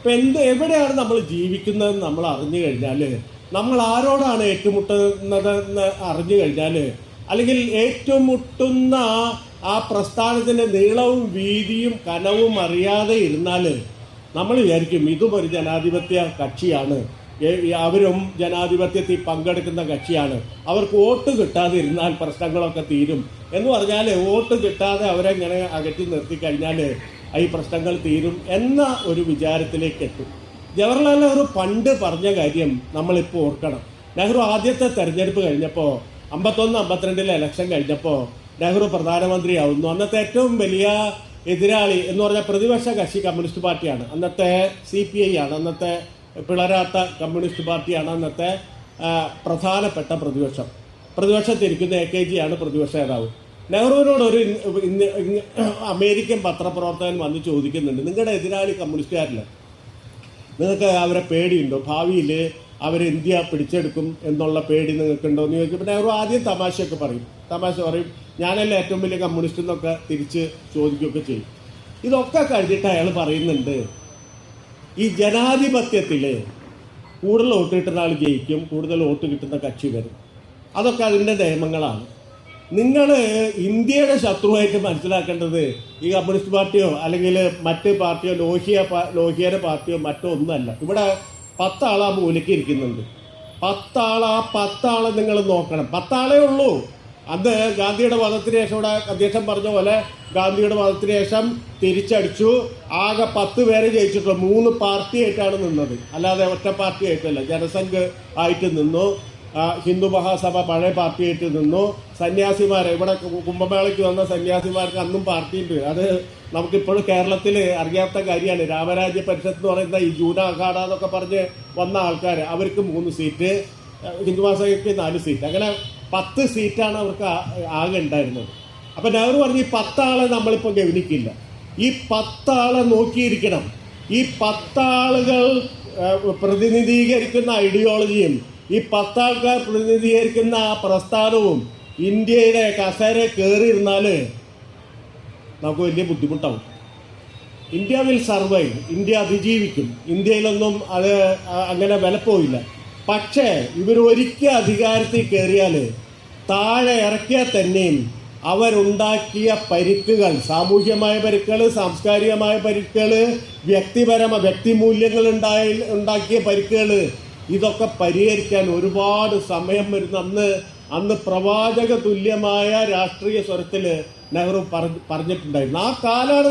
ഇപ്പം എവിടെയാണ് നമ്മൾ ജീവിക്കുന്നതെന്ന് നമ്മൾ അറിഞ്ഞു കഴിഞ്ഞാൽ, നമ്മൾ ആരോടാണ് ഏറ്റുമുട്ടുന്നതെന്ന് അറിഞ്ഞു കഴിഞ്ഞാൽ, അല്ലെങ്കിൽ ഏറ്റുമുട്ടുന്ന ആ പ്രസ്ഥാനത്തിൻ്റെ നീളവും വീതിയും കനവും അറിയാതെ ഇരുന്നാൽ നമ്മൾ വിചാരിക്കും ഇതും ഒരു ജനാധിപത്യ കക്ഷിയാണ്, അവരും ജനാധിപത്യത്തിൽ പങ്കെടുക്കുന്ന കക്ഷിയാണ്, അവർക്ക് വോട്ട് കിട്ടാതെ ഇരുന്നാൽ പ്രശ്നങ്ങളൊക്കെ തീരും എന്ന് പറഞ്ഞാൽ വോട്ട് കിട്ടാതെ അവരെങ്ങനെ അകറ്റി നിർത്തി കഴിഞ്ഞാൽ ഈ പ്രശ്നങ്ങൾ തീരും എന്ന ഒരു വിചാരത്തിലേക്ക് എത്തും. ജവഹർലാൽ നെഹ്റു പണ്ട് പറഞ്ഞ കാര്യം നമ്മളിപ്പോൾ ഓർക്കണം. നെഹ്റു ആദ്യത്തെ തെരഞ്ഞെടുപ്പ് കഴിഞ്ഞപ്പോൾ 51-52 ഇലക്ഷൻ കഴിഞ്ഞപ്പോൾ നെഹ്റു പ്രധാനമന്ത്രിയാവുന്നു. അന്നത്തെ ഏറ്റവും വലിയ എതിരാളി എന്ന് പറഞ്ഞാൽ പ്രതിപക്ഷ കക്ഷി കമ്മ്യൂണിസ്റ്റ് പാർട്ടിയാണ്. അന്നത്തെ CPI ആണ്, അന്നത്തെ പിളരാത്ത കമ്മ്യൂണിസ്റ്റ് പാർട്ടിയാണ് അന്നത്തെ പ്രധാനപ്പെട്ട പ്രതിപക്ഷത്തിരിക്കുന്ന AKG ആണ് പ്രതിപക്ഷ നേതാവ്. നെഹ്റുവിനോട് ഒരു അമേരിക്കൻ പത്രപ്രവർത്തകൻ വന്ന് ചോദിക്കുന്നുണ്ട്, നിങ്ങളുടെ എതിരാളി കമ്മ്യൂണിസ്റ്റുകാരില്ല, നിങ്ങൾക്ക് അവരെ പേടിയുണ്ടോ, ഭാവിയിൽ അവർ ഇന്ത്യ പിടിച്ചെടുക്കും എന്നുള്ള പേടി നിങ്ങൾക്കുണ്ടോ എന്ന് ചോദിക്കുമ്പോൾ നെഹ്റു ആദ്യം തമാശ പറയും, ഞാനല്ല ഏറ്റവും വലിയ കമ്മ്യൂണിസ്റ്റ് എന്നൊക്കെ തിരിച്ച് ചോദിക്കുകയൊക്കെ ചെയ്യും. ഇതൊക്കെ കഴിഞ്ഞിട്ട് അയാൾ പറയുന്നുണ്ട്, ഈ ജനാധിപത്യത്തിൽ കൂടുതൽ വോട്ട് കിട്ടുന്ന ആൾ ജയിക്കും, കൂടുതൽ വോട്ട് കിട്ടുന്ന കക്ഷി വരും, അതൊക്കെ അതിൻ്റെ നിയമങ്ങളാണ്. നിങ്ങൾ ഇന്ത്യയുടെ ശത്രുവായിട്ട് മനസ്സിലാക്കേണ്ടത് ഈ കമ്മ്യൂണിസ്റ്റ് പാർട്ടിയോ അല്ലെങ്കിൽ മറ്റ് പാർട്ടിയോ ലോഹിയയുടെ പാർട്ടിയോ മറ്റോ ഒന്നുമല്ല. ഇവിടെ 10 ആൾ ആ മൂലയ്ക്ക് ഇരിക്കുന്നുണ്ട്. 10 ആളെ നിങ്ങൾ നോക്കണം. 10 ആളേ ഉള്ളൂ. അന്ന് ഗാന്ധിയുടെ വധത്തിന് ശേഷം ഇവിടെ അധ്യക്ഷൻ പറഞ്ഞ പോലെ ഗാന്ധിയുടെ വധത്തിന് ശേഷം തിരിച്ചടിച്ചു. ആകെ 10 പേരെ ജയിച്ചിട്ടുള്ളൂ. 3 പാർട്ടിയായിട്ടാണ് നിന്നത്, അല്ലാതെ ഒറ്റ പാർട്ടി ആയിട്ടല്ല. ജനസംഘ് ആയിട്ട് നിന്നു, ഹിന്ദു മഹാസഭ പഴയ പാർട്ടിയായിട്ട് നിന്നു. സന്യാസിമാർ ഇവിടെ കുംഭമേളയ്ക്ക് വന്ന സന്യാസിമാർക്ക് അന്നും പാർട്ടിയുണ്ട്. അത് നമുക്കിപ്പോഴും കേരളത്തിൽ അറിയാത്ത കാര്യമാണ്. രാമരാജ്യ പരിഷത്ത് എന്ന് പറയുന്ന ഈ ജൂന അഖാഡ എന്നൊക്കെ പറഞ്ഞ് വന്ന ആൾക്കാർ, അവർക്ക് 3 സീറ്റ്, ഹിന്ദു മഹാസഭയ്ക്ക് 4 സീറ്റ്, അങ്ങനെ 10 സീറ്റാണ് അവർക്ക് ആകെ ഉണ്ടായിരുന്നത്. അപ്പം നെഹ്റു പറഞ്ഞു, ഈ 10 ആളെ നമ്മളിപ്പോൾ ഗവനിക്കില്ല, ഈ 10 ആളെ നോക്കിയിരിക്കണം. ഈ 10 ആളുകൾ പ്രതിനിധീകരിക്കുന്ന ഐഡിയോളജിയും ഈ 10 ആൾക്കാർ പ്രതിനിധീകരിക്കുന്ന ആ പ്രസ്ഥാനവും ഇന്ത്യയുടെ കസേര കയറിയിരുന്നാൽ നമുക്ക് വലിയ ബുദ്ധിമുട്ടാവും. ഇന്ത്യ വിൽ സർവൈവ്, ഇന്ത്യ അതിജീവിക്കും, ഇന്ത്യയിലൊന്നും അത് അങ്ങനെ വിലപ്പോയില്ല. പക്ഷേ ഇവരൊരിക്കൽ അധികാരത്തിൽ കയറിയാൽ താഴെ ഇറക്കിയാൽ തന്നെയും അവരുണ്ടാക്കിയ പരിക്കുകൾ, സാമൂഹ്യമായ പരിക്കുകൾ, സാംസ്കാരികമായ പരിക്കുകൾ, വ്യക്തിമൂല്യങ്ങൾ ഉണ്ടാക്കിയ പരിക്കുകൾ, ഇതൊക്കെ പരിഹരിക്കാൻ ഒരുപാട് സമയം വരുന്ന അന്ന് പ്രവാചക തുല്യമായ രാഷ്ട്രീയ സ്വരത്തിൽ നെഹ്റു പറഞ്ഞിട്ടുണ്ടായിരുന്നു. ആ കാലാണ്